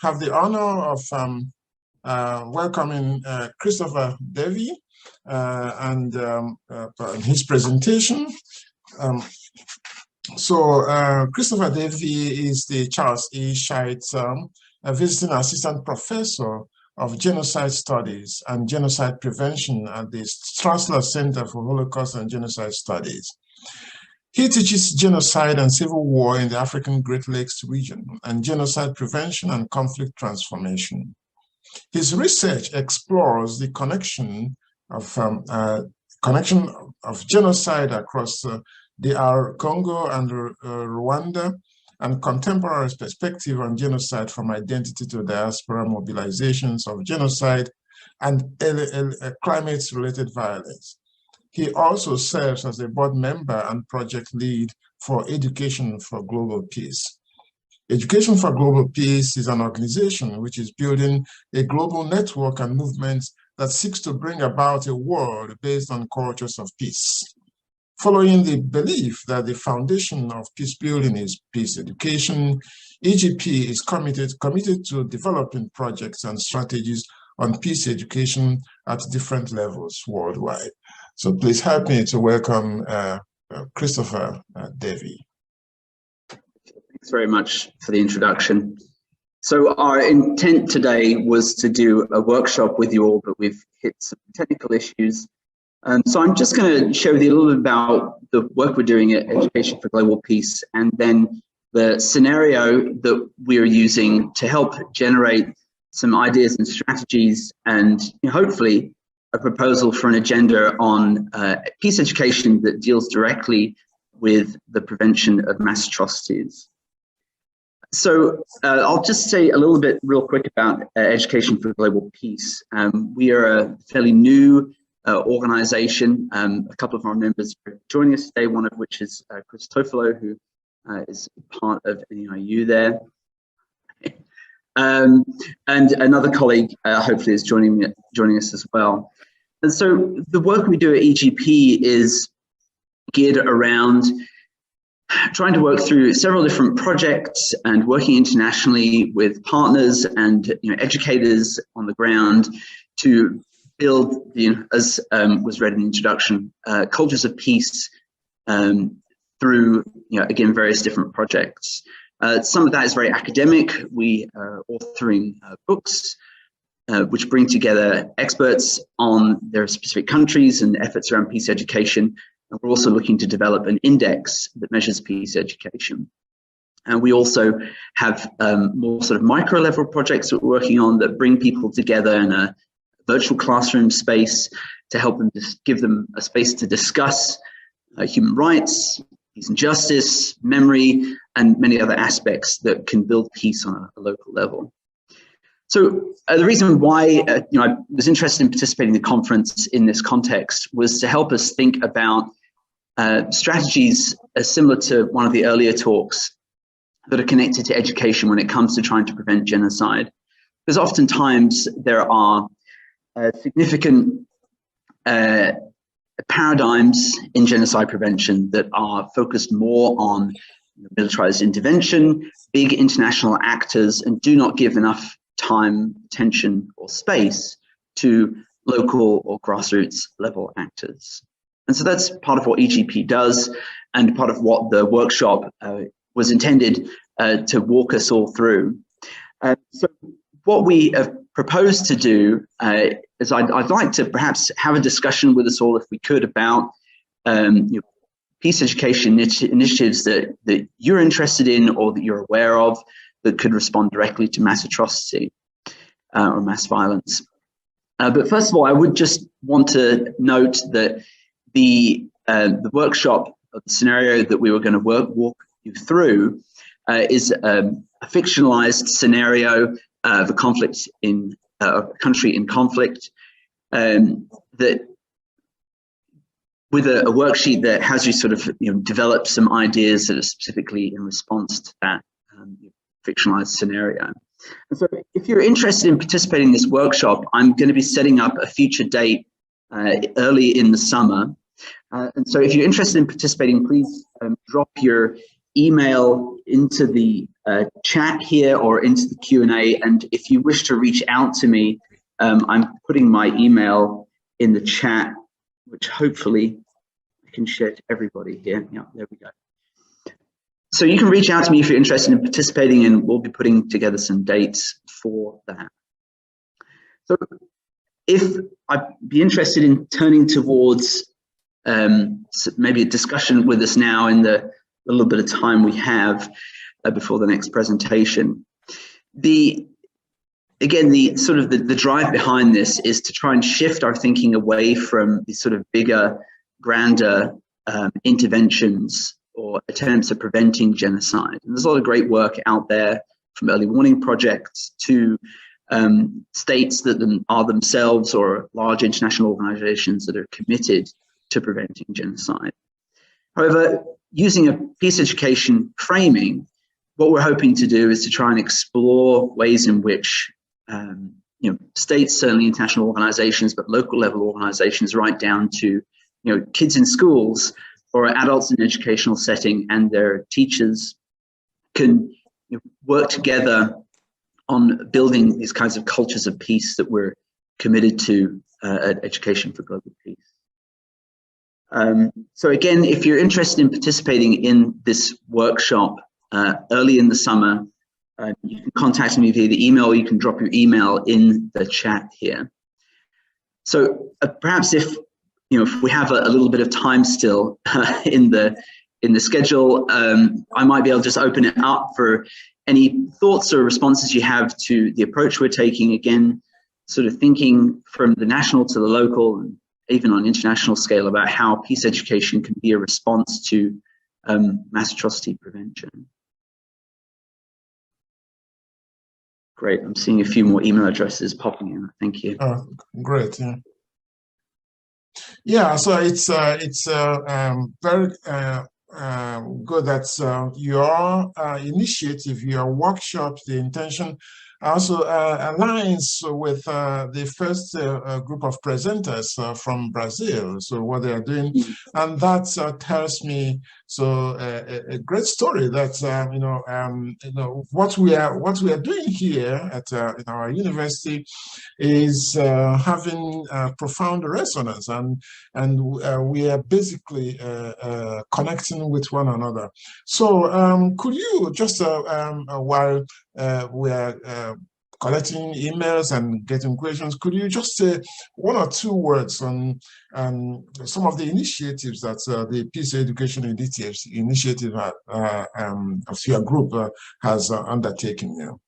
have the honor of welcoming Christopher Davey and his presentation. Christopher Davey is the Charles E. Scheidt Visiting Assistant Professor of Genocide Studies and Genocide Prevention at the Strassler Center for Holocaust and Genocide Studies. He teaches genocide and civil war in the African Great Lakes region and genocide prevention and conflict transformation. His research explores the connection of genocide across DR Congo and Rwanda, and contemporary perspective on genocide from identity to diaspora mobilizations of genocide and climate-related violence. He also serves as a board member and project lead for Education for Global Peace. Education for Global Peace is an organization which is building a global network and movement that seeks to bring about a world based on cultures of peace. Following the belief that the foundation of peace building is peace education, EGP is committed to developing projects and strategies on peace education at different levels worldwide. So please help me to welcome Christopher Davey. Thanks very much for the introduction. So our intent today was to do a workshop with you all, but we've hit some technical issues. So I'm just going to show you a little bit about the work we're doing at Education for Global Peace, and then the scenario that we're using to help generate some ideas and strategies, and hopefully a proposal for an agenda on peace education that deals directly with the prevention of mass atrocities. So I'll just say a little bit real quick about Education for Global Peace. We are a fairly new organization. A couple of our members are joining us today, one of which is Chris Tofolo, who is part of NEIU there. And another colleague hopefully is joining us as well. And so the work we do at EGP is geared around trying to work through several different projects and working internationally with partners and educators on the ground to build, as was read in the introduction, cultures of peace through, again, various different projects. Some of that is very academic. We are authoring books which bring together experts on their specific countries and efforts around peace education. And we're also looking to develop an index that measures peace education. And we also have more sort of micro level projects that we're working on that bring people together in a virtual classroom space to help them, just give them a space to discuss human rights, peace and justice, memory, and many other aspects that can build peace on a local level. So the reason why I was interested in participating in the conference in this context was to help us think about strategies similar to one of the earlier talks that are connected to education when it comes to trying to prevent genocide. Because oftentimes there are significant paradigms in genocide prevention that are focused more on militarized intervention, big international actors, and do not give enough time, attention, or space to local or grassroots level actors. And so that's part of what EGP does, and part of what the workshop was intended to walk us all through. So what we have proposed to do is I'd like to perhaps have a discussion with us all, if we could, about peace education initiatives that you're interested in or that you're aware of that could respond directly to mass atrocity or mass violence. But first of all, I would just want to note that the workshop, the scenario that we were going to walk you through is a fictionalized scenario of a conflict in a country in conflict, that with a worksheet that has you sort of develop some ideas that are specifically in response to that fictionalized scenario. And so if you're interested in participating in this workshop, I'm going to be setting up a future date early in the summer. And so if you're interested in participating, please drop your email into the chat here or into the Q&A. And if you wish to reach out to me, I'm putting my email in the chat, which hopefully I can share to everybody here. Yeah, there we go. So you can reach out to me if you're interested in participating, and we'll be putting together some dates for that. So if I'd be interested in turning towards maybe a discussion with us now in the little bit of time we have before the next presentation. Again, the drive behind this is to try and shift our thinking away from these sort of bigger, grander interventions or attempts at preventing genocide. And there's a lot of great work out there, from early warning projects to states that are themselves or large international organizations that are committed to preventing genocide. However, using a peace education framing, what we're hoping to do is to try and explore ways in which states, certainly international organizations, but local level organizations right down to kids in schools or adults in an educational setting and their teachers can work together on building these kinds of cultures of peace that we're committed to at Education for Global Peace. So again, if you're interested in participating in this workshop early in the summer, you can contact me via the email, or you can drop your email in the chat here. So perhaps if we have a little bit of time still in the schedule, I might be able to just open it up for any thoughts or responses you have to the approach we're taking. Again, sort of thinking from the national to the local, and even on international scale, about how peace education can be a response to mass atrocity prevention. Great, I'm seeing a few more email addresses popping in. Thank you. Great, yeah. Yeah, so it's very good that your initiative, your workshops, the intention also aligns with the first group of presenters from Brazil. So what they are doing, and that tells me a great story that what we are doing here at in our university is having profound resonance, and we are basically connecting with one another. So could you just while we are collecting emails and getting questions, could you just say one or two words on some of the initiatives that the Peace Education Initiative of your group has undertaken now?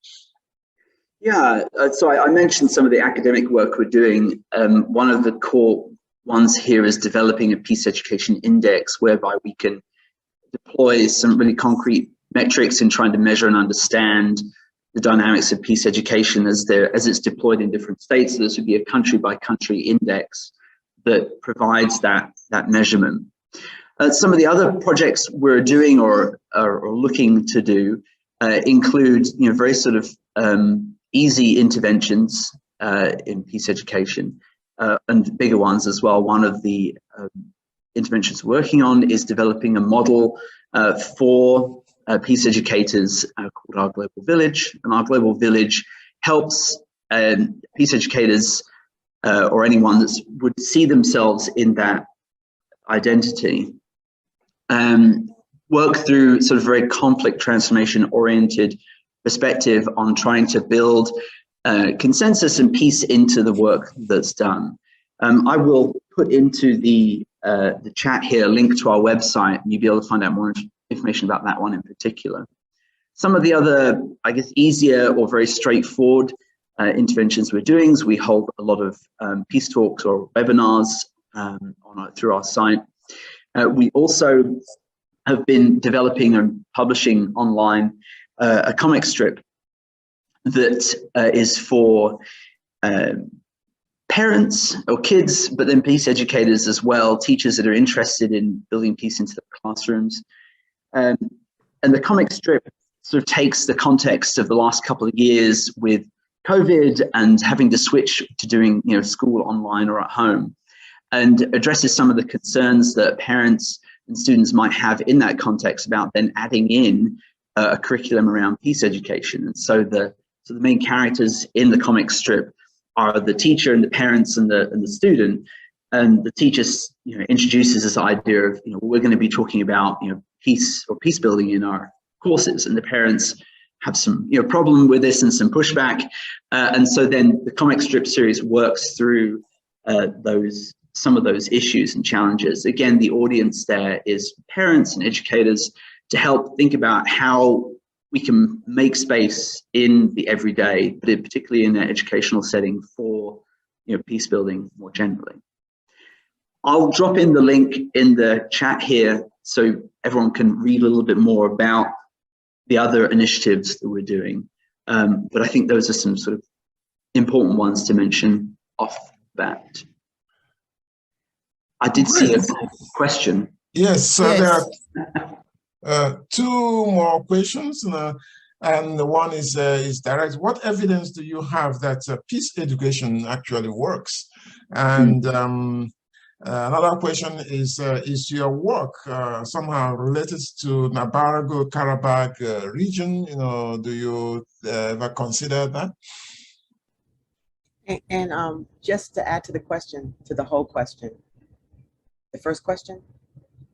Yeah, so I mentioned some of the academic work we're doing. One of the core ones here is developing a peace education index, whereby we can deploy some really concrete metrics in trying to measure and understand the dynamics of peace education as it's deployed in different states. So this would be a country-by-country index that provides that measurement. Some of the other projects we're doing or looking to do include very sort of easy interventions in peace education and bigger ones as well. One of the interventions we're working on is developing a model for peace educators called Our Global Village, and Our Global Village helps peace educators or anyone that would see themselves in that identity work through sort of very conflict transformation oriented perspective on trying to build consensus and peace into the work that's done. I will put into the chat here a link to our website, and you'll be able to find out more information about that one in particular. Some of the other, I guess, easier or very straightforward interventions we're doing is we hold a lot of peace talks or webinars through our site. We also have been developing and publishing online a comic strip that is for parents or kids, but then peace educators as well, teachers that are interested in building peace into their classrooms. And the comic strip sort of takes the context of the last couple of years with COVID and having to switch to doing school online or at home, and addresses some of the concerns that parents and students might have in that context about then adding in a curriculum around peace education. And so the main characters in the comic strip are the teacher and the parents and the student. And the teacher, introduces this idea of, we're going to be talking about, peace or peace building in our courses, and the parents have some, problem with this and some pushback. And so then the comic strip series works through some of those issues and challenges. Again, the audience there is parents and educators to help think about how we can make space in the everyday, but particularly in an educational setting for peace building more generally. I'll drop in the link in the chat here so everyone can read a little bit more about the other initiatives that we're doing. But I think those are some sort of important ones to mention off the bat. I did see a question. Yes, so yes. There are two more questions, and one is direct. What evidence do you have that peace education actually works? And another question is your work somehow related to Nagorno-Karabakh region? Do you ever consider that? And just to add to the question, to the whole question, the first question?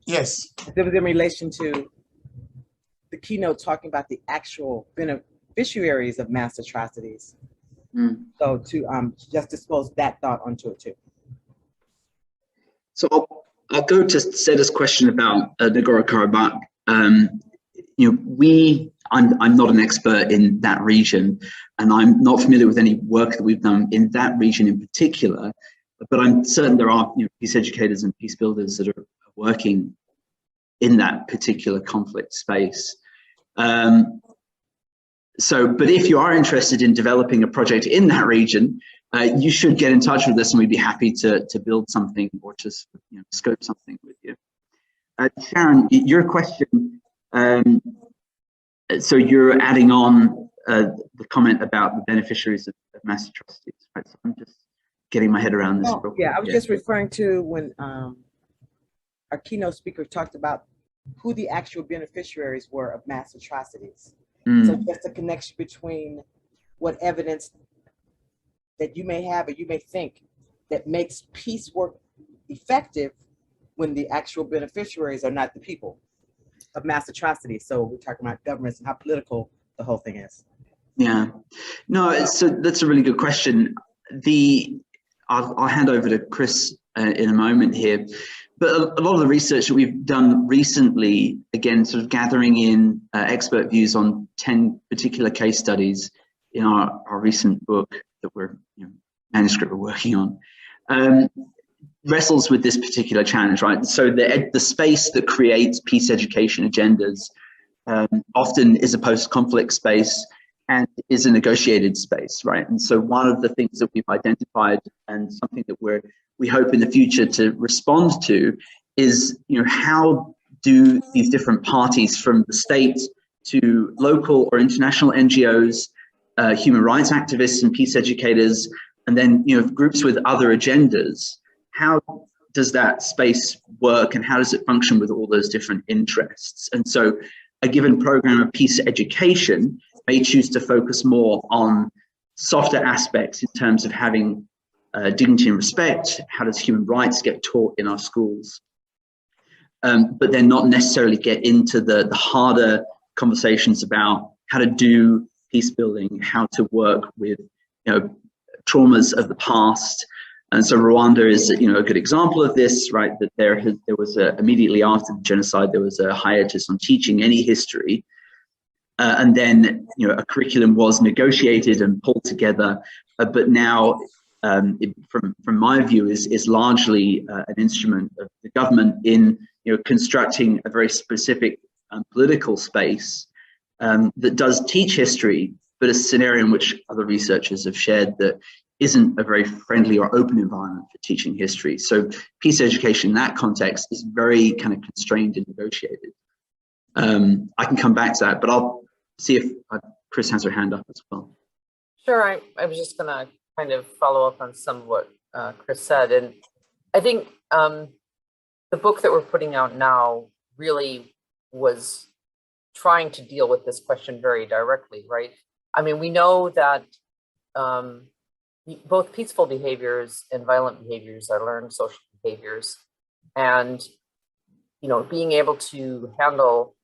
Yes. It was in relation to the keynote talking about the actual beneficiaries of mass atrocities. So to just dispose that thought onto it too. So I'll go to Seda's question about Nagorno-Karabakh. I'm not an expert in that region, and I'm not familiar with any work that we've done in that region in particular, but I'm certain there are peace educators and peace builders that are working in that particular conflict space. But if you are interested in developing a project in that region, you should get in touch with us, and we'd be happy to build something or to scope something with you. Sharon, your question, so you're adding on the comment about the beneficiaries of mass atrocities, right? So I'm just getting my head around this. Yeah, I was just referring to when our keynote speaker talked about who the actual beneficiaries were of mass atrocities. So just a connection between what evidence that you may have or you may think that makes peace work effective when the actual beneficiaries are not the people of mass atrocities. So we're talking about governments and how political the whole thing is. Yeah, no, so that's a really good question. I'll hand over to Chris in a moment here, but a lot of the research that we've done recently, again, sort of gathering in expert views on 10 particular case studies in our recent book that manuscript we're working on, wrestles with this particular challenge, right? So the space that creates peace education agendas often is a post-conflict space and is a negotiated space, right? And so one of the things that we've identified, and something that we hope in the future to respond to, is how do these different parties, from the state to local or international NGOs, human rights activists and peace educators, and then groups with other agendas, how does that space work and how does it function with all those different interests? And so a given program of peace education may choose to focus more on softer aspects in terms of having dignity and respect. How does human rights get taught in our schools? But then not necessarily get into the harder conversations about how to do peace building, how to work with traumas of the past. And so Rwanda is a good example of this, right? That there was immediately after the genocide, there was a hiatus on teaching any history. And then a curriculum was negotiated and pulled together, but now from my view is largely an instrument of the government in constructing a very specific political space that does teach history, but a scenario in which other researchers have shared that isn't a very friendly or open environment for teaching history. So peace education in that context is very kind of constrained and negotiated. I can come back to that, but I'll see if Chris has her hand up as well. Sure, I was just gonna kind of follow up on some of what Chris said. And I think the book that we're putting out now really was trying to deal with this question very directly, right? I mean, we know that both peaceful behaviors and violent behaviors are learned social behaviors, and being able to handle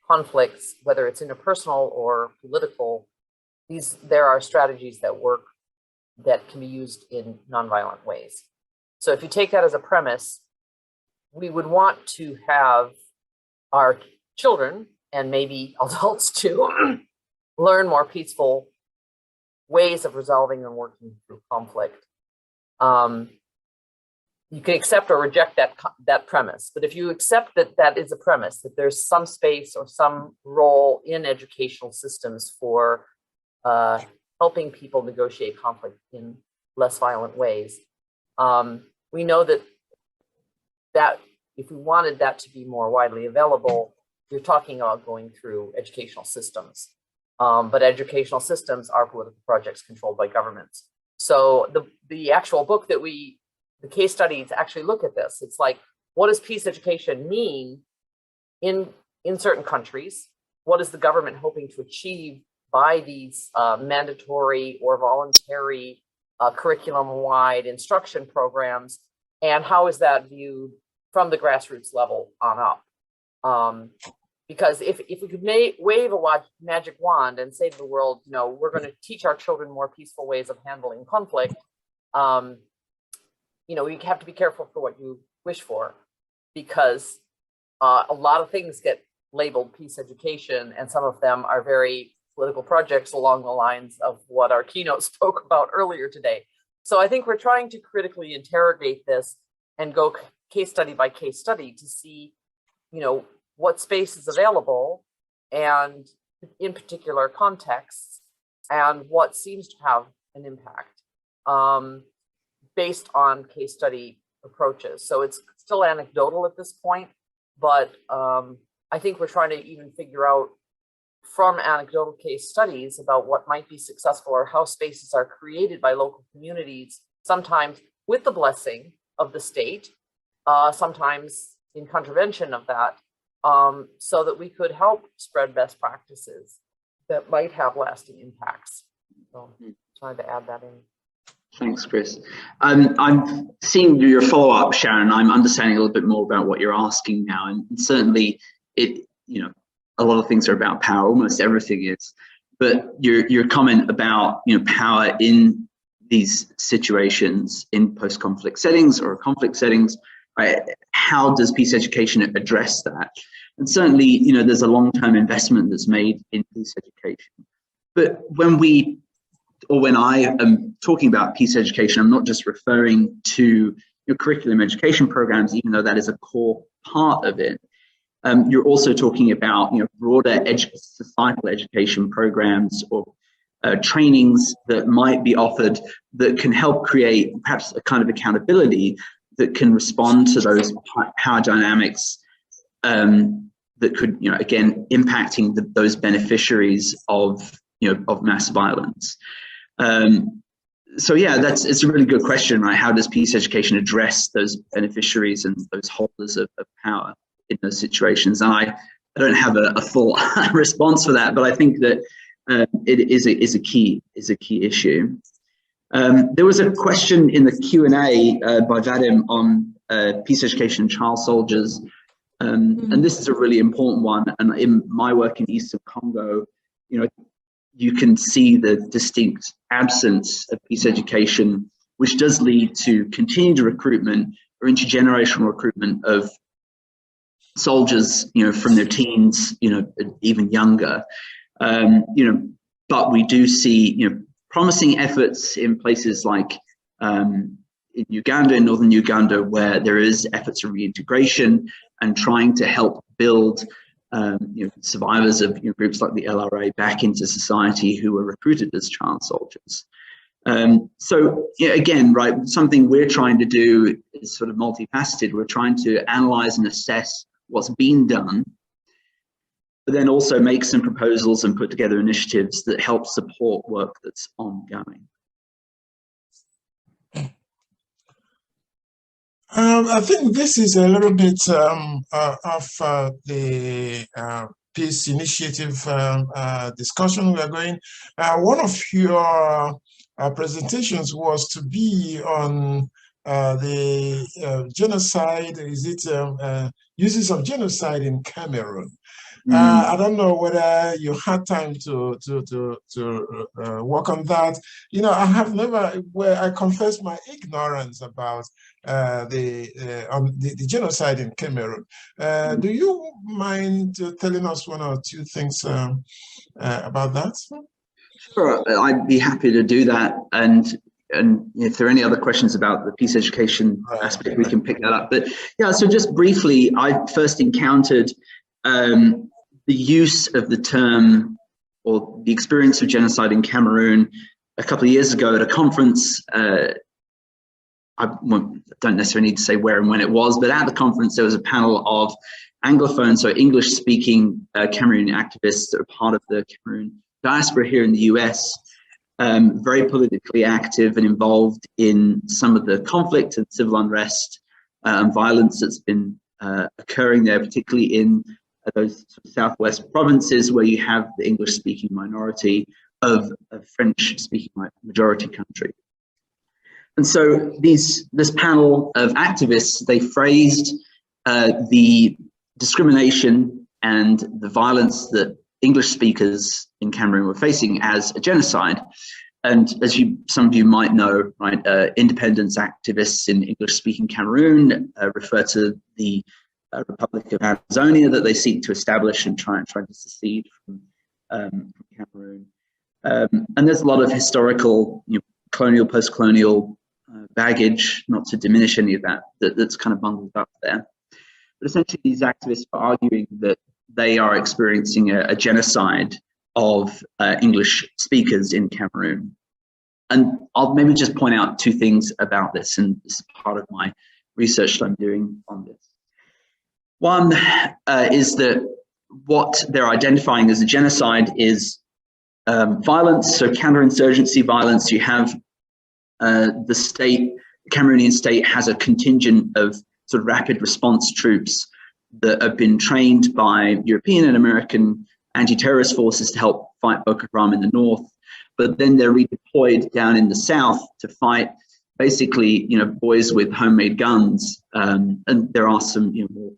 conflicts, whether it's interpersonal or political, there are strategies that work that can be used in nonviolent ways. So if you take that as a premise, we would want to have our children, and maybe adults too, learn more peaceful ways of resolving and working through conflict. You can accept or reject that premise, but if you accept that is a premise, that there's some space or some role in educational systems for helping people negotiate conflict in less violent ways, we know that if we wanted that to be more widely available, you're talking about going through educational systems. But educational systems are political projects controlled by governments. So the actual book that the case studies actually look at this. It's like, what does peace education mean in certain countries? What is the government hoping to achieve by these mandatory or voluntary curriculum-wide instruction programs? And how is that viewed from the grassroots level on up? Because if we could wave a magic wand and say to the world, we're going to teach our children more peaceful ways of handling conflict, you have to be careful for what you wish for, because a lot of things get labeled peace education, and some of them are very political projects along the lines of what our keynote spoke about earlier today. So I think we're trying to critically interrogate this and go case study by case study to see, what space is available, and in particular contexts, and what seems to have an impact based on case study approaches. So it's still anecdotal at this point, but I think we're trying to even figure out from anecdotal case studies about what might be successful, or how spaces are created by local communities, sometimes with the blessing of the state, sometimes in contravention of that, so that we could help spread best practices that might have lasting impacts. So trying to add that in. Thanks, Chris. I'm seeing your follow-up, Sharon. I'm understanding a little bit more about what you're asking now, and certainly a lot of things are about power. Almost everything is. But your comment about power in these situations, in post-conflict settings or conflict settings, right? How does peace education address that? And certainly, there's a long-term investment that's made in peace education. But when I am talking about peace education, I'm not just referring to curriculum education programs, even though that is a core part of it. You're also talking about broader societal education programs or trainings that might be offered that can help create perhaps a kind of accountability that can respond to those power dynamics that could, again, impacting those beneficiaries of mass violence. So yeah, it's a really good question, right? How does peace education address those beneficiaries and those holders of power in those situations? And I don't have a full response for that, but I think that it is a key issue. There was a question in the Q&A by Vadim on peace education and child soldiers, and this is a really important one. And in my work in Eastern Congo, you can see the distinct absence of peace education, which does lead to continued recruitment or intergenerational recruitment of soldiers, from their teens, even younger. But we do see, promising efforts in places like in Uganda, in northern Uganda, where there is efforts of reintegration and trying to help build survivors of groups like the LRA back into society who were recruited as child soldiers. So again, right, something we're trying to do is sort of multifaceted. We're trying to analyze and assess what's been done, but then also make some proposals and put together initiatives that help support work that's ongoing. I think this is a little bit of the peace initiative discussion we are going. One of your presentations was to be on the genocide, uses of genocide in Cameroon. I don't know whether you had time to work on that. You know, I have never, I confess my ignorance about the genocide in Cameroon. Do you mind telling us one or two things about that? Sure, I'd be happy to do that. And if there are any other questions about the peace education aspect, we can pick that up. But yeah, so just briefly, I first encountered the use of the term or the experience of genocide in Cameroon a couple of years ago at a conference. I don't necessarily need to say where and when it was, but at the conference there was a panel of Anglophones, so English-speaking Cameroonian activists that are part of the Cameroon diaspora here in the US, very politically active and involved in some of the conflict and civil unrest and violence that's been occurring there, particularly in those southwest provinces where you have the English-speaking minority of a French-speaking majority country. And so this panel of activists, they phrased the discrimination and the violence that English speakers in Cameroon were facing as a genocide. And as some of you might know, right, independence activists in English-speaking Cameroon refer to the Republic of Amazonia that they seek to establish and try to secede from Cameroon. And there's a lot of historical, colonial, post-colonial baggage, not to diminish any of that's kind of bundled up there. But essentially these activists are arguing that they are experiencing a genocide of English speakers in Cameroon. And I'll maybe just point out two things about this, and this is part of my research that I'm doing on this. One is that what they're identifying as a genocide is violence, so counterinsurgency violence. You have the Cameroonian state has a contingent of sort of rapid response troops that have been trained by European and American anti-terrorist forces to help fight Boko Haram in the north, but then they're redeployed down in the south to fight basically, boys with homemade guns, and there are some, more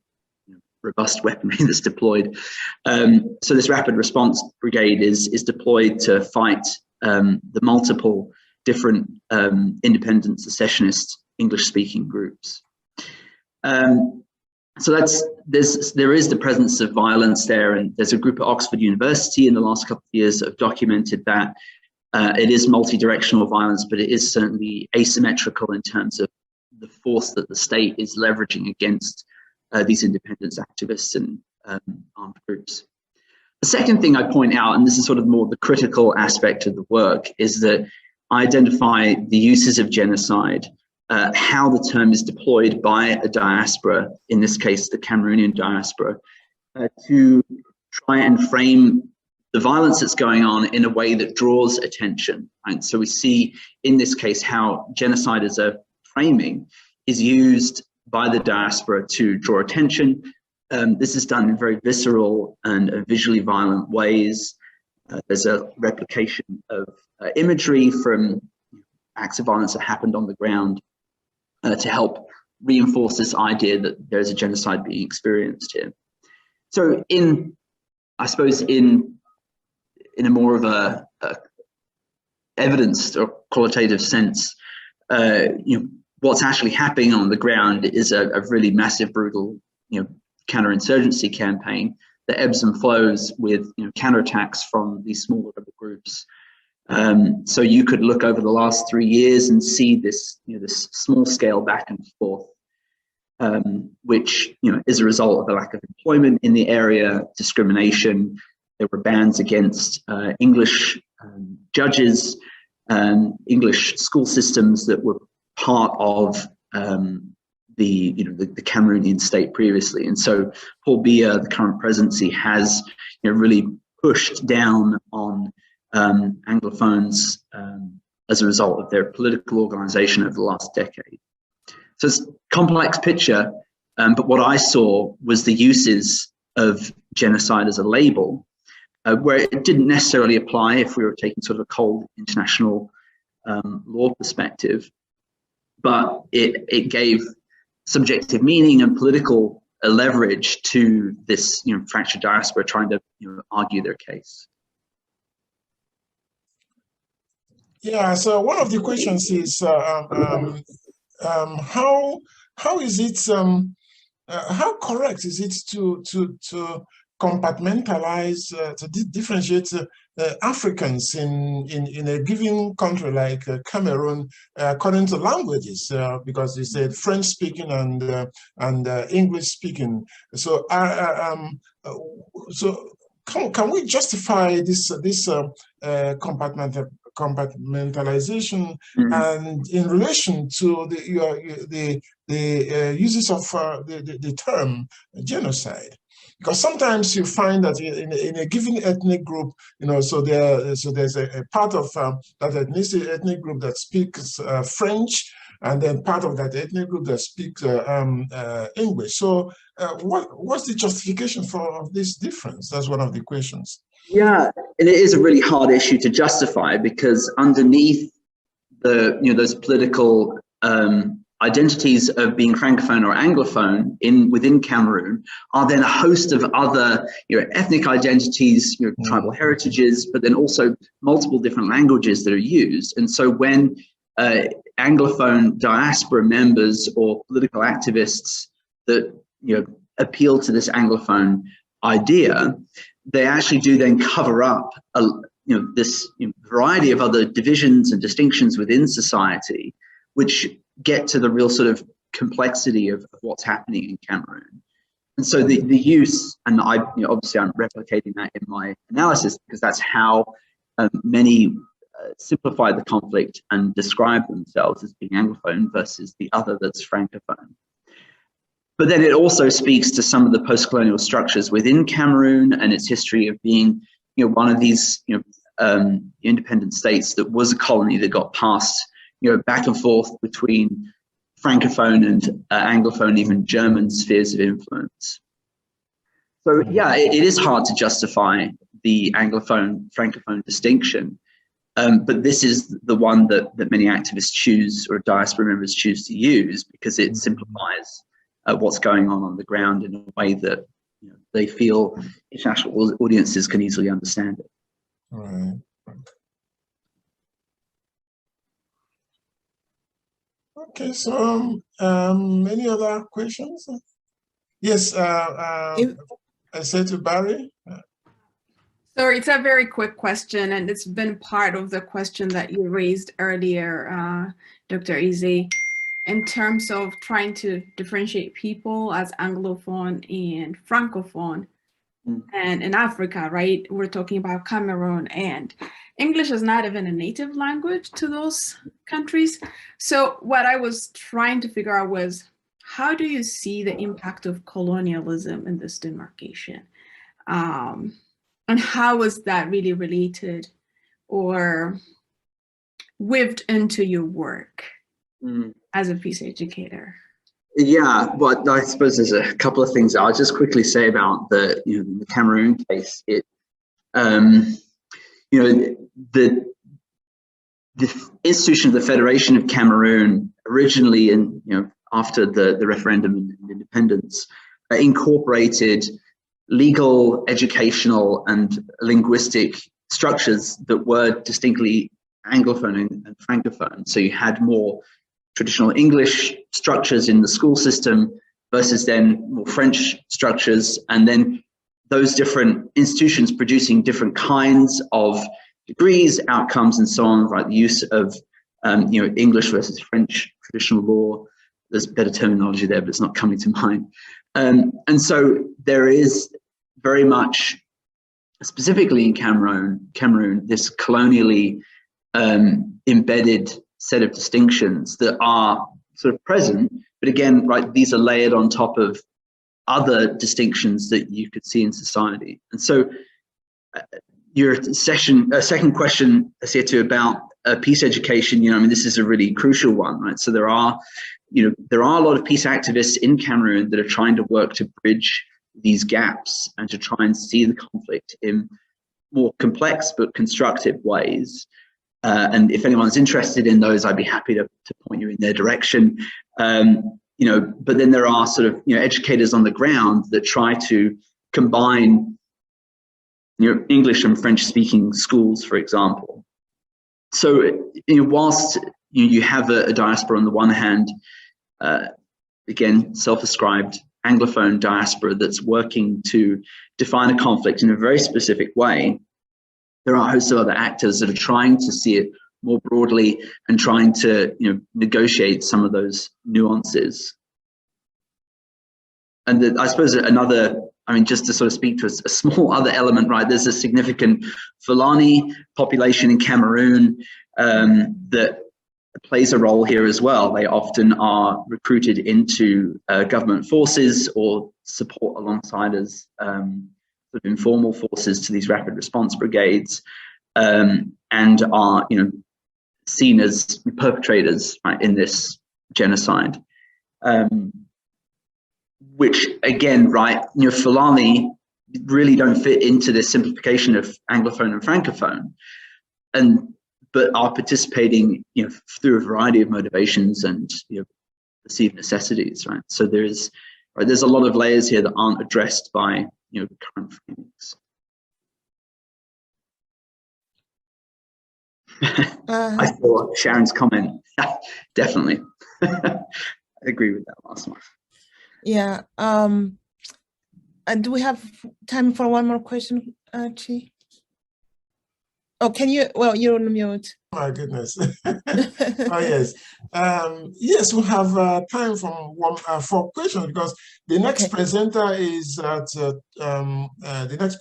robust weaponry that's deployed. So this rapid response brigade is deployed to fight the multiple different independent secessionist English-speaking groups. So there is the presence of violence there, and there's a group at Oxford University in the last couple of years that have documented that it is multi-directional violence, but it is certainly asymmetrical in terms of the force that the state is leveraging against these independence activists and armed groups. The second thing I point out, and this is sort of more the critical aspect of the work, is that I identify the uses of genocide, how the term is deployed by a diaspora, in this case the Cameroonian diaspora, to try and frame the violence that's going on in a way that draws attention. Right? So we see in this case how genocide as a framing is used by the diaspora to draw attention. This is done in very visceral and visually violent ways. There's a replication of imagery from acts of violence that happened on the ground to help reinforce this idea that there's a genocide being experienced here. So I suppose in a more of a evidenced or qualitative sense, what's actually happening on the ground is a really massive, brutal, counterinsurgency campaign that ebbs and flows with counterattacks from these smaller rebel groups. So you could look over the last 3 years and see this, this small scale back and forth, which is a result of the lack of employment in the area, discrimination. There were bans against English judges, English school systems that were part of the Cameroonian state previously. And so Paul Biya, the current presidency, has really pushed down on Anglophones as a result of their political organization over the last decade. So it's a complex picture, but what I saw was the uses of genocide as a label, where it didn't necessarily apply if we were taking sort of a cold international law perspective, but it gave subjective meaning and political leverage to this, fractured diaspora trying to argue their case. Yeah. So one of the questions is how is it how correct is it to compartmentalize, to differentiate Africans in a given country like Cameroon according to languages, because you said French speaking and English speaking. So can we justify this compartmentalization and in relation to the uses of the term genocide? Because sometimes you find that in a given ethnic group, so there's a part of that ethnic group that speaks French, and then part of that ethnic group that speaks English. So what's the justification for this difference? That's one of the questions. Yeah, and it is a really hard issue to justify, because underneath those political identities of being Francophone or Anglophone within Cameroon are then a host of other ethnic identities, tribal heritages, but then also multiple different languages that are used. And so when Anglophone diaspora members or political activists that appeal to this Anglophone idea, they actually do then cover up this variety of other divisions and distinctions within society, which get to the real sort of complexity of what's happening in Cameroon. And so the use, and obviously I'm replicating that in my analysis, because that's how many simplify the conflict and describe themselves as being Anglophone versus the other that's Francophone. But then it also speaks to some of the post-colonial structures within Cameroon and its history of being, one of these, independent states that was a colony that got passed, back and forth between Francophone and Anglophone, even German spheres of influence. So yeah, it is hard to justify the Anglophone-Francophone distinction, but this is the one that many activists choose, or diaspora members choose to use, because it simplifies what's going on the ground in a way that they feel international audiences can easily understand it. Right. Okay, so any other questions? Yes, I said to Barry. So it's a very quick question, and it's been part of the question that you raised earlier, Dr. Eze, in terms of trying to differentiate people as Anglophone and Francophone. And in Africa, right, we're talking about Cameroon, and English is not even a native language to those countries. So what I was trying to figure out was, how do you see the impact of colonialism in this demarcation? And how is that really related or weaved into your work as a peace educator? Yeah, well, I suppose there's a couple of things I'll just quickly say about the Cameroon case. The institution of the Federation of Cameroon originally, after the referendum and independence, incorporated legal, educational, and linguistic structures that were distinctly Anglophone and Francophone. So you had more traditional English structures in the school system versus then more French structures, and then those different institutions producing different kinds of degrees, outcomes, and so on, right? The use of English versus French traditional law. There's better terminology there, but it's not coming to mind. And so there is very much, specifically in Cameroon, this colonially embedded set of distinctions that are sort of present, but again, right, these are layered on top of other distinctions that you could see in society. And so your second question, Asietu, about peace education, this is a really crucial one, right? So there are a lot of peace activists in Cameroon that are trying to work to bridge these gaps and to try and see the conflict in more complex but constructive ways. And if anyone's interested in those, I'd be happy to point you in their direction. You know, but then there are sort of, you know, educators on the ground that try to combine, you know, English and French speaking schools, for example. So, you know, whilst you have a diaspora on the one hand, again, self-ascribed Anglophone diaspora that's working to define a conflict in a very specific way, there are a host of other actors that are trying to see it more broadly and trying to, you know, negotiate some of those nuances. And I suppose another, I mean, just to sort of speak to a small other element, right? There's a significant Fulani population in Cameroon that plays a role here as well. They often are recruited into government forces or support alongside as sort of informal forces to these rapid response brigades, and are, you know, seen as perpetrators, right, in this genocide. Which again, right, you know, Fulani really don't fit into this simplification of Anglophone and Francophone, but are participating, you know, through a variety of motivations and, you know, perceived necessities, right? So there's a lot of layers here that aren't addressed by, you know, current framings. I saw Sharon's comment. Definitely. I agree with that last one. Yeah. And do we have time for one more question, Chi? Oh, can you? Well, you're on mute. My goodness. Oh, yes. Yes, we have time for questions, because the next presenter is at, the next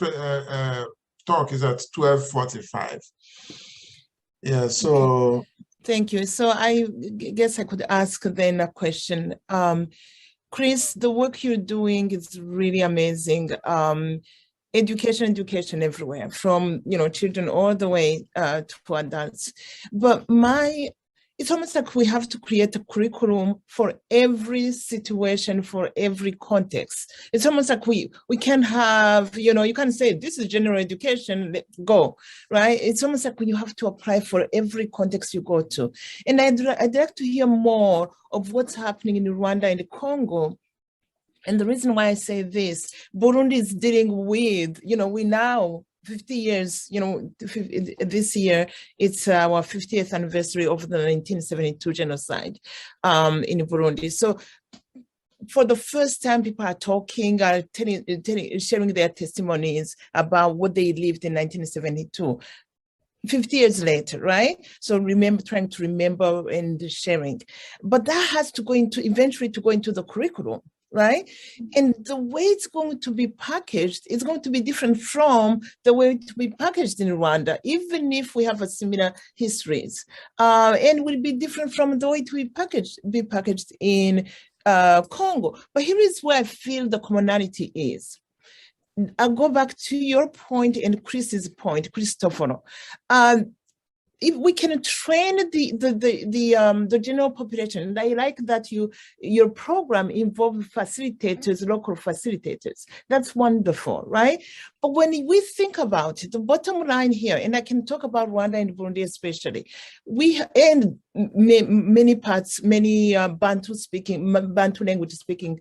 talk is at 12:45. Yeah, so. Thank you. So I guess I could ask then a question. Chris, the work you're doing is really amazing. Education everywhere, from, you know, children all the way to adults. But it's almost like we have to create a curriculum for every situation, for every context. It's almost like we can have, you know, you can say this is general education, let's go, right? It's almost like you have to apply for every context you go to. And I'd like to hear more of what's happening in Rwanda and the Congo. And the reason why I say this, Burundi is dealing with, you know, we now 50 years, you know, this year, it's our 50th anniversary of the 1972 genocide in Burundi. So for the first time, people are talking, sharing their testimonies about what they lived in 1972. 50 years later, right? So trying to remember and sharing. But that has to eventually go into the curriculum, right? And the way it's going to be packaged is going to be different from the way it will be packaged in Rwanda, even if we have a similar histories, and will be different from the way it will be packaged in Congo. But here is where I feel the commonality is. I'll go back to your point and Chris's point, Cristoforo. If we can train the general population, and I like that your program involves facilitators, local facilitators. That's wonderful, right? But when we think about it, the bottom line here, and I can talk about Rwanda and Burundi especially, and many parts, many Bantu language speaking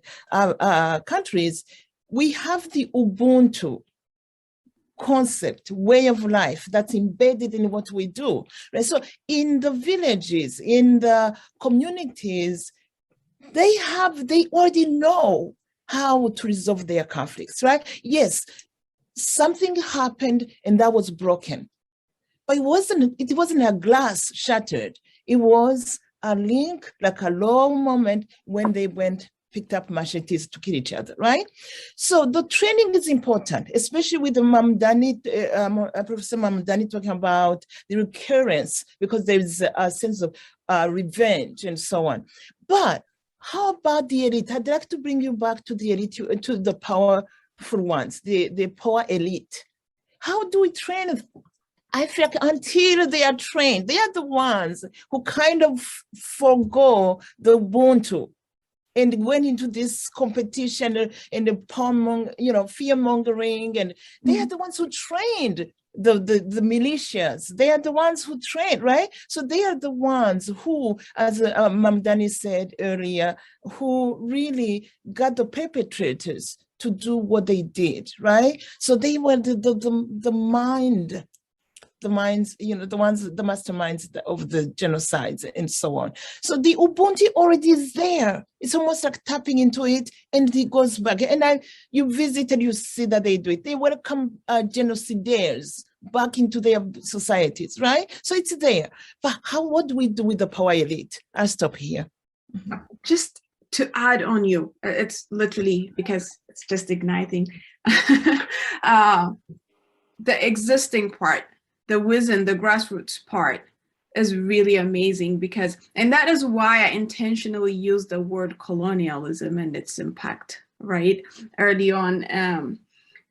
countries, we have the Ubuntu concept, way of life that's embedded in what we do. Right? So in the villages, in the communities, they already know how to resolve their conflicts, right? Yes, something happened and that was broken, but it wasn't a glass shattered. It was a link, like a long moment when they picked up machetes to kill each other, right? So the training is important, especially with the Professor Mamdani talking about the recurrence, because there's a sense of revenge and so on. But how about the elite? I'd like to bring you back to the elite, to the powerful ones, the power elite. How do we train? I feel like until they are trained, they are the ones who kind of forego the Ubuntu and went into this competition and the fear mongering, and they are the ones who trained the militias. They are the ones who trained, right? So they are the ones who, as Mamdani said earlier, who really got the perpetrators to do what they did, right? So they were the minds, the masterminds of the genocides and so on. So the Ubuntu already is there. It's almost like tapping into it, and it goes back. And you visit and you see that they do it. They welcome genocidaires back into their societies, right? So it's there. But what do we do with the power elite? I'll stop here. Just to add on you, it's literally because it's just igniting. The existing part, the wisdom, the grassroots part is really amazing and that is why I intentionally used the word colonialism and its impact, right? Early on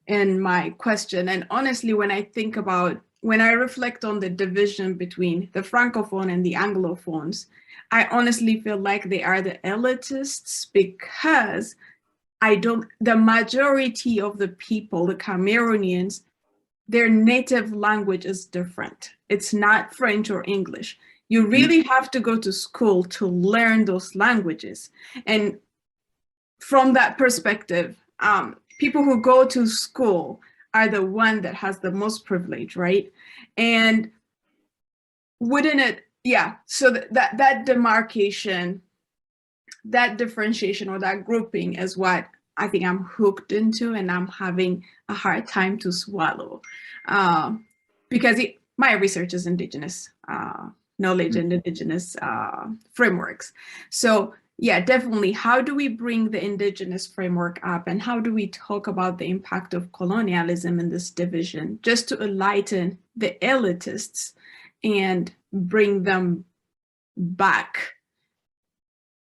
in my question. And honestly, when I reflect on the division between the Francophone and the Anglophones, I honestly feel like they are the elitists, because the majority of the people, the Cameroonians, their native language is different. It's not French or English. You really have to go to school to learn those languages. And from that perspective, people who go to school are the one that has the most privilege, right? And wouldn't it, so that demarcation, that differentiation or that grouping is what I think I'm hooked into, and I'm having a hard time to swallow, because my research is Indigenous knowledge and Indigenous frameworks. So yeah, definitely, how do we bring the Indigenous framework up, and how do we talk about the impact of colonialism in this division, just to enlighten the elitists and bring them back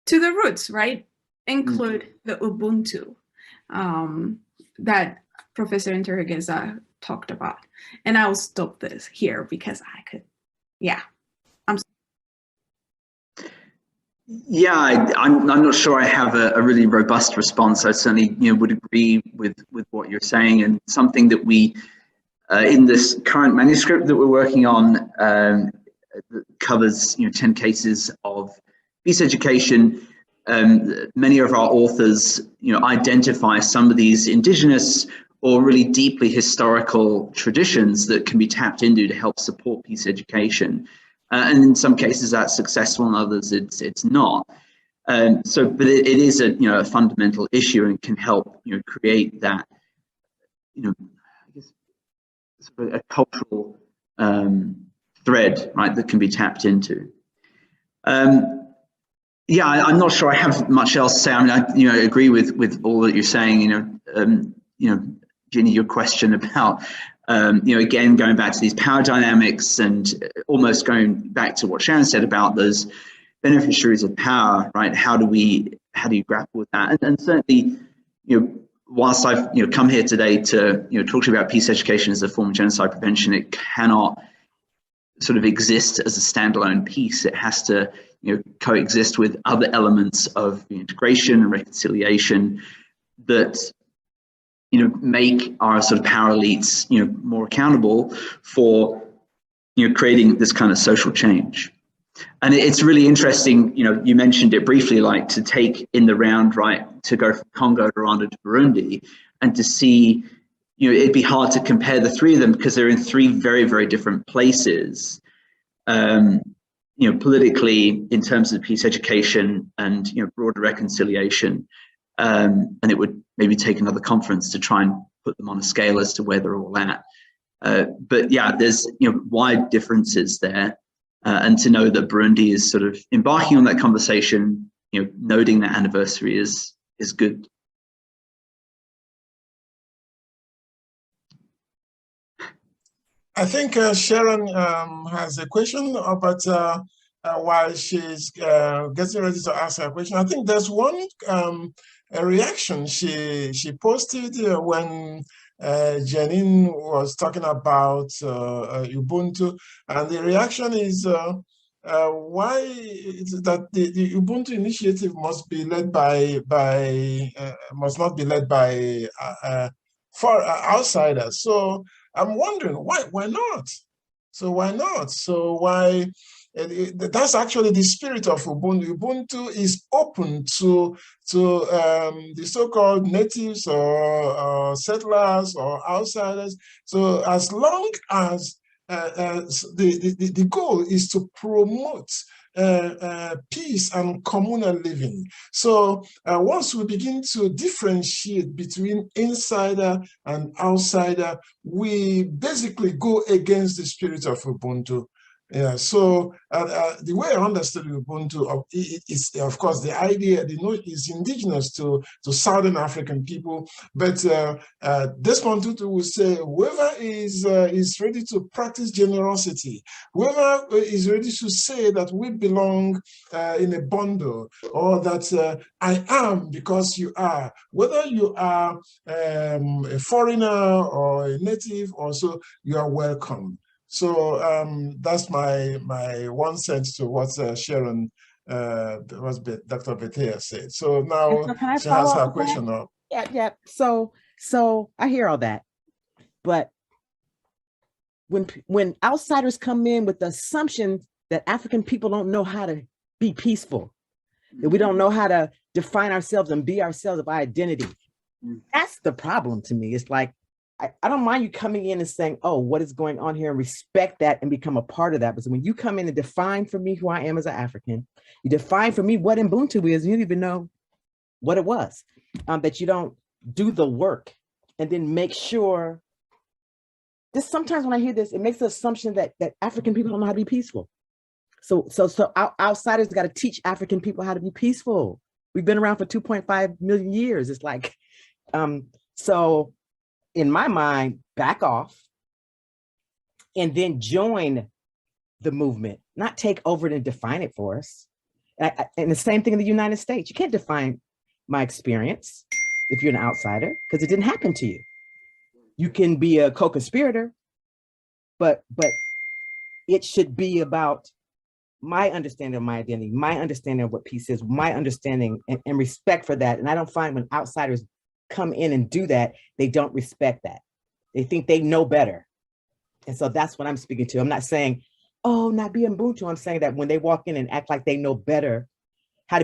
to the roots, right? Include the Ubuntu that Professor Interregeza talked about. And I'll stop this here because I could, I'm not sure I have a really robust response. I certainly would agree with what you're saying, and something that we in this current manuscript that we're working on that covers 10 cases of peace education. Many of our authors identify some of these indigenous or really deeply historical traditions that can be tapped into to help support peace education. And in some cases that's successful, in others it's not. But it is a fundamental issue, and can help create that I guess sort of a cultural thread, right, that can be tapped into. I'm not sure I have much else to say. I mean, I agree with all that you're saying. Ginny, your question about again, going back to these power dynamics, and almost going back to what Sharon said about those beneficiaries of power, right? How do you grapple with that? And certainly, whilst I've come here today to talk to you about peace education as a form of genocide prevention, it cannot sort of exist as a standalone piece. It has to coexist with other elements of integration and reconciliation that make our sort of power elites more accountable for creating this kind of social change. And it's really interesting, you mentioned it briefly, like to take in the round, right, to go from Congo to Rwanda to Burundi, and to see, it'd be hard to compare the three of them because they're in three very, very different places. Politically, in terms of peace education and broader reconciliation, and it would maybe take another conference to try and put them on a scale as to where they're all at. But yeah, there's wide differences there, and to know that Burundi is sort of embarking on that conversation, noting that anniversary is good. I think Sharon has a question, but while she's getting ready to ask her question, I think there's one a reaction she posted when Janine was talking about Ubuntu, and the reaction is why is it that the Ubuntu initiative must be led must not be led by for outsiders? So I'm wondering why not? So why not? So why? That's actually the spirit of Ubuntu. Ubuntu is open to the so-called natives or settlers or outsiders. So as long as the goal is to promote peace and communal living. So once we begin to differentiate between insider and outsider, we basically go against the spirit of Ubuntu. Yeah, so the way I understood Ubuntu is, of course, the idea, is indigenous to Southern African people. But Desmond Tutu will say, whoever is ready to practice generosity, whoever is ready to say that we belong in a bundle, or that I am because you are, whether you are a foreigner or a native, also you are welcome. So that's my 1 cent to what Sharon, what Dr. Bethea said. So now so she has her question up. Yeah. So I hear all that, but when outsiders come in with the assumption that African people don't know how to be peaceful, that we don't know how to define ourselves and be ourselves of identity, that's the problem to me. It's like, I don't mind you coming in and saying, oh, what is going on here, and respect that and become a part of that. But when you come in and define for me who I am as an African, you define for me what Ubuntu is, you don't even know what it was, that you don't do the work and then make sure. This sometimes when I hear this, it makes the assumption that African people don't know how to be peaceful. So outsiders got to teach African people how to be peaceful. We've been around for 2.5 million years. It's like, so in my mind, back off and then join the movement, not take over it and define it for us. And the same thing in the United States. You can't define my experience if you're an outsider, because it didn't happen to you. You can be a co-conspirator, but it should be about my understanding of my identity, my understanding of what peace is, my understanding and respect for that. And I don't find when outsiders come in and do that, they don't respect that. They think they know better. And so that's what I'm speaking to. I'm not saying, oh, not be Ubuntu. I'm saying that when they walk in and act like they know better, how to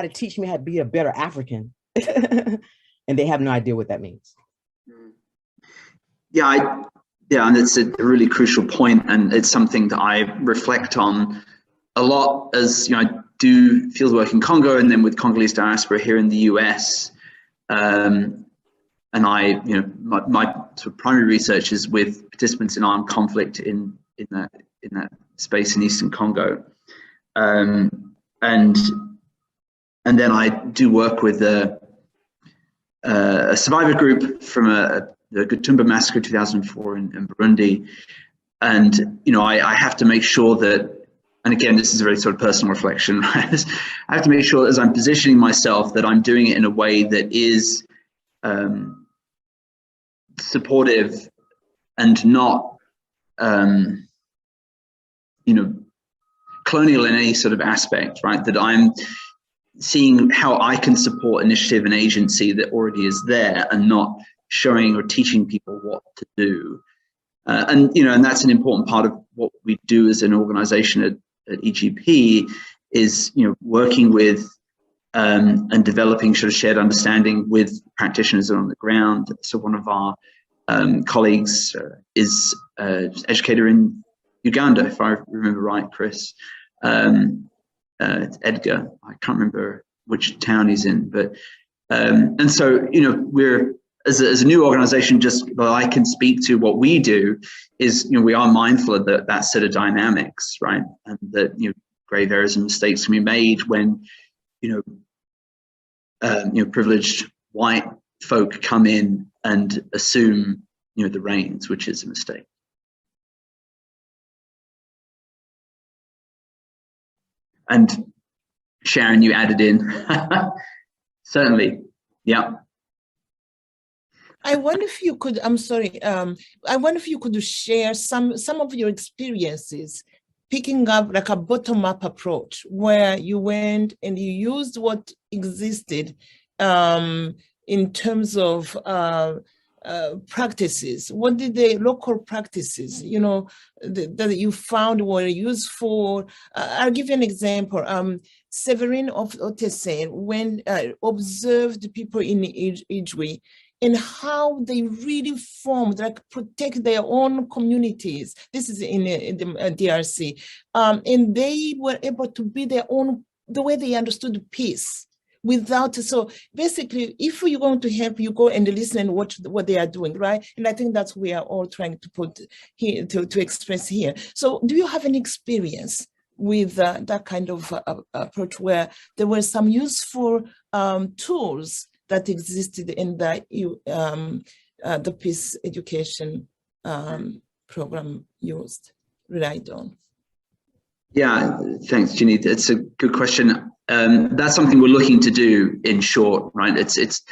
teach me how to be a better African, and they have no idea what that means. Yeah, and it's a really crucial point, and it's something that I reflect on a lot as I do field work in Congo, and then with Congolese diaspora here in the US. And I, my sort of primary research is with participants in armed conflict in that space in Eastern Congo, and then I do work with a survivor group from the Gatumba massacre 2004 in Burundi, and I have to make sure that. And again, this is a very sort of personal reflection. Right? I have to make sure that as I'm positioning myself that I'm doing it in a way that is supportive and not, colonial in any sort of aspect, right? That I'm seeing how I can support initiative and agency that already is there, and not showing or teaching people what to do. And that's an important part of what we do as an organization at EGP is, working with and developing sort of shared understanding with practitioners on the ground. So one of our colleagues is an educator in Uganda, if I remember right, Chris. Edgar, I can't remember which town he's in, but and so we're as a new organization, just that I can speak to what we do is, we are mindful of that set of dynamics, right? And that, grave errors and mistakes can be made when, privileged white folk come in and assume, the reins, which is a mistake. And Sharon, you added in, certainly, yeah. I wonder if you could, I'm sorry, I wonder if you could share some of your experiences picking up like a bottom-up approach where you went and you used what existed in terms of practices. What did the local practices, you know, that you found were useful? I'll give you an example. Severin of Otese, when observed people in Ijwi and how they really formed, like protect their own communities. This is in the DRC. And they were able to be their own, the way they understood peace. Without, so basically, if you're going to help, you go and listen and watch what they are doing, right? And I think that's what we are all trying to put here, to express here. So do you have any experience with that kind of approach where there were some useful tools that existed in the peace education program relied on? Yeah, thanks, Ginny. It's a good question. That's something we're looking to do, in short, right? It's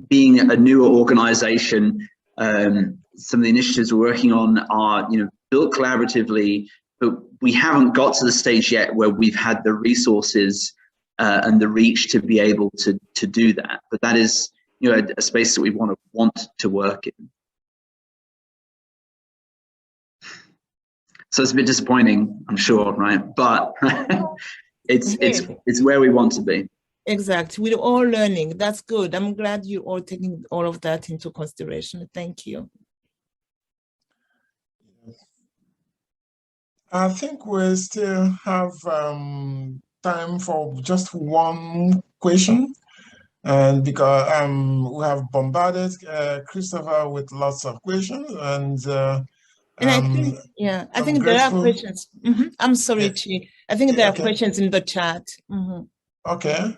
being a newer organization. Some of the initiatives we're working on are, built collaboratively, but we haven't got to the stage yet where we've had the resources and the reach to be able to do that. But that is, a space that we want to work in. So it's a bit disappointing, I'm sure, right? But it's where we want to be. Exactly. We're all learning. That's good. I'm glad you're all taking all of that into consideration. Thank you. I think we still have time for just one question. And because we have bombarded Christopher with lots of questions, and I think, I think there are questions. I'm sorry, Chi. I think there are questions in the chat. Okay.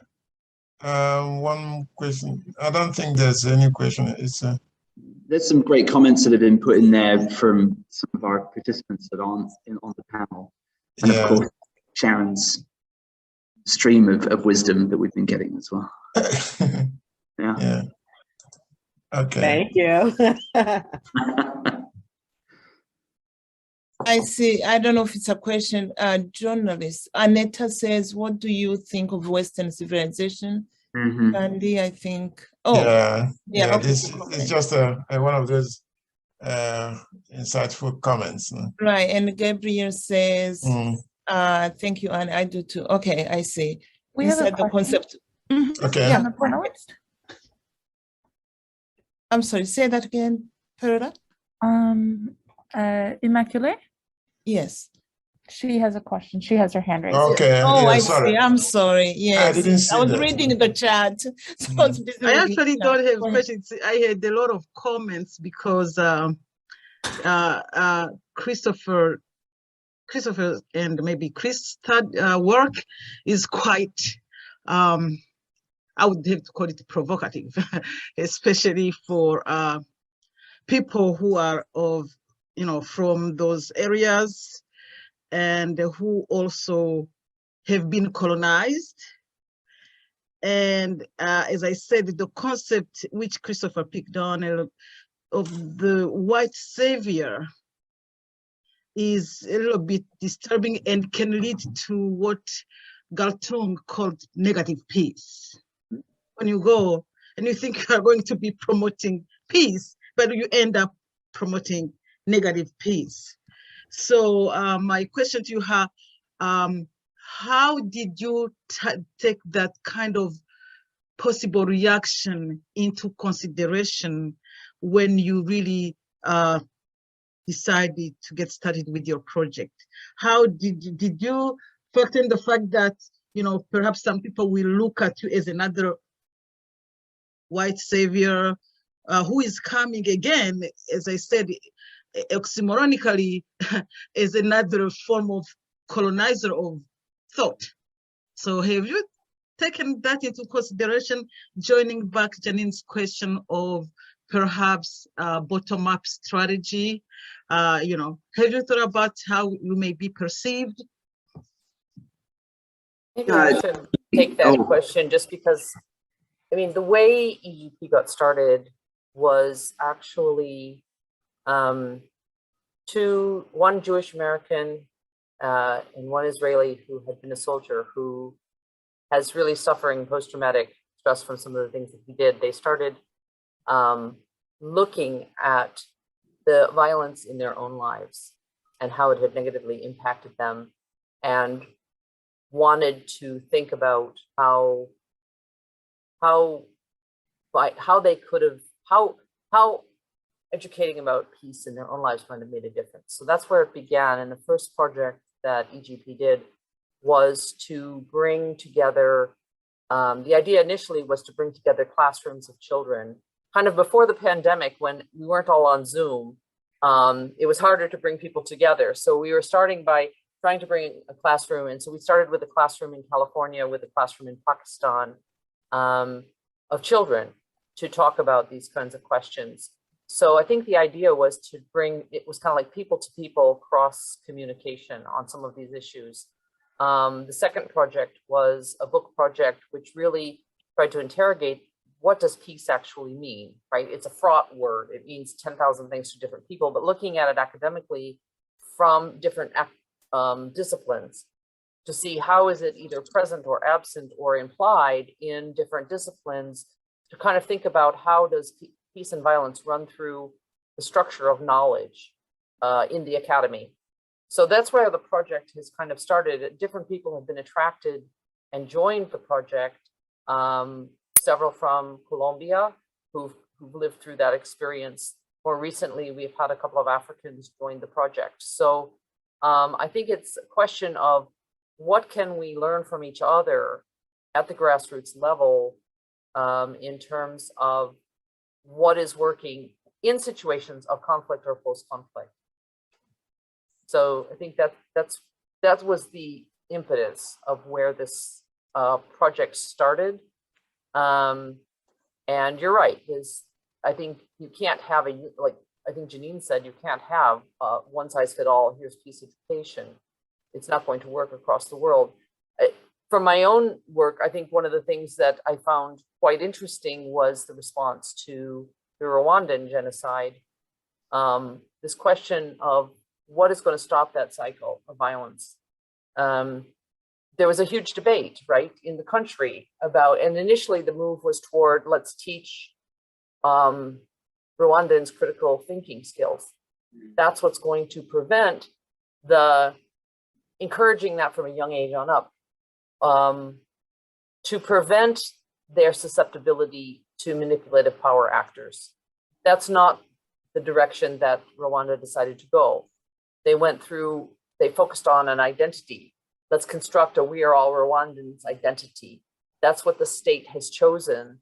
One question. I don't think there's any question. There's some great comments that have been put in there from some of our participants that aren't on the panel. And of course, Sharon's stream of wisdom that we've been getting as well. Yeah. Okay. Thank you. I see. I don't know if it's a question. Journalist Aneta says, "What do you think of Western civilization?" Andy, I think. Oh, yeah. Okay. It's just one of those insightful comments. Right. And Gabriel says, "Thank you, and I do too." Okay, I see. We have the concept. Okay. Yeah. I'm sorry. Say that again, Pereira. Immaculée? Yes. She has a question. She has her hand raised. Okay. Oh, I sorry. see. I'm sorry. Yes. I didn't see I was that. reading the chat. So I was busy I reading actually the don't chat. have questions. I had a lot of comments because Christopher and maybe Chris' work is quite, I would have to call it provocative, especially for people who are from those areas and who also have been colonized. And as I said, the concept which Christopher picked on of the white savior is a little bit disturbing and can lead to what Galtung called negative peace. When you go and you think you are going to be promoting peace, but you end up promoting negative peace. So my question to you, how did you take that kind of possible reaction into consideration when you really decided to get started with your project? How did you factor in the fact that perhaps some people will look at you as another white savior who is coming again, as I said, oxymoronically, as another form of colonizer of thought? So have you taken that into consideration, joining back Janine's question of perhaps bottom-up strategy? Have you thought about how you may be perceived? Maybe I should take that question, just because, I mean, the way EGP got started was actually one Jewish American and one Israeli who had been a soldier who has really suffering post-traumatic stress from some of the things that he did. They started looking at the violence in their own lives and how it had negatively impacted them, and wanted to think about how they could have, how educating about peace in their own lives might have made a difference. So that's where it began. And the first project that EGP did was to bring together, the idea initially was to bring together classrooms of children, kind of before the pandemic when we weren't all on Zoom. It was harder to bring people together. So we were starting by trying to bring a classroom. And so we started with a classroom in California, with a classroom in Pakistan, of children to talk about these kinds of questions. So I think the idea was to bring, it was kind of like people to people cross communication on some of these issues. The second project was a book project, which really tried to interrogate, what does peace actually mean, right? It's a fraught word. It means 10,000 things to different people, but looking at it academically from different disciplines to see how is it either present or absent or implied in different disciplines, to kind of think about how does peace and violence run through the structure of knowledge in the academy. So that's where the project has kind of started. Different people have been attracted and joined the project. Several from Colombia who've lived through that experience. More recently, we've had a couple of Africans join the project. So I think it's a question of what can we learn from each other at the grassroots level in terms of what is working in situations of conflict or post-conflict. So I think that was the impetus of where this project started. And you're right, because I think you can't have like I think Janine said, you can't have one size fit all, here's peace education. It's not going to work across the world. From my own work, I think one of the things that I found quite interesting was the response to the Rwandan genocide. This question of what is going to stop that cycle of violence. There was a huge debate, right, in the country about, and initially the move was toward, let's teach Rwandans critical thinking skills. That's what's going to prevent encouraging that from a young age on up, to prevent their susceptibility to manipulative power actors. That's not the direction that Rwanda decided to go. They focused on an identity. Let's construct a we are all Rwandans identity. That's what the state has chosen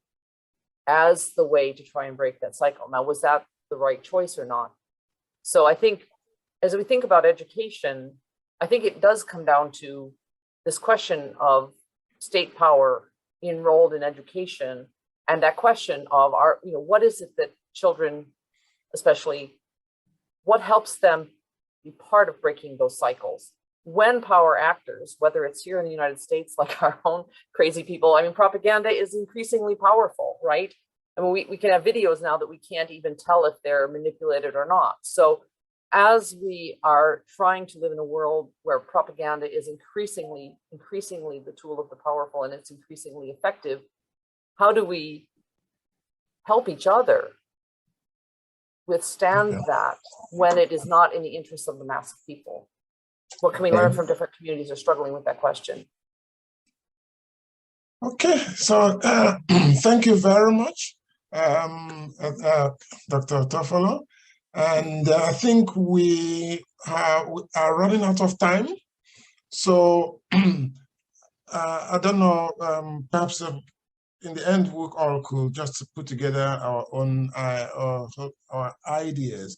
as the way to try and break that cycle. Now, was that the right choice or not? So I think as we think about education, I think it does come down to this question of state power enrolled in education, and that question of what is it that children, especially, what helps them be part of breaking those cycles? When power actors, whether it's here in the United States, like our own crazy people, I mean, propaganda is increasingly powerful, right? I mean, we can have videos now that we can't even tell if they're manipulated or not. So as we are trying to live in a world where propaganda is increasingly the tool of the powerful and it's increasingly effective, how do we help each other withstand that when it is not in the interest of the mass of people? What can we learn from different communities who are struggling with that question? Okay, so thank you very much, Dr. Tofolo. And I think we are running out of time. So I don't know, perhaps in the end, we all could just put together our own our ideas.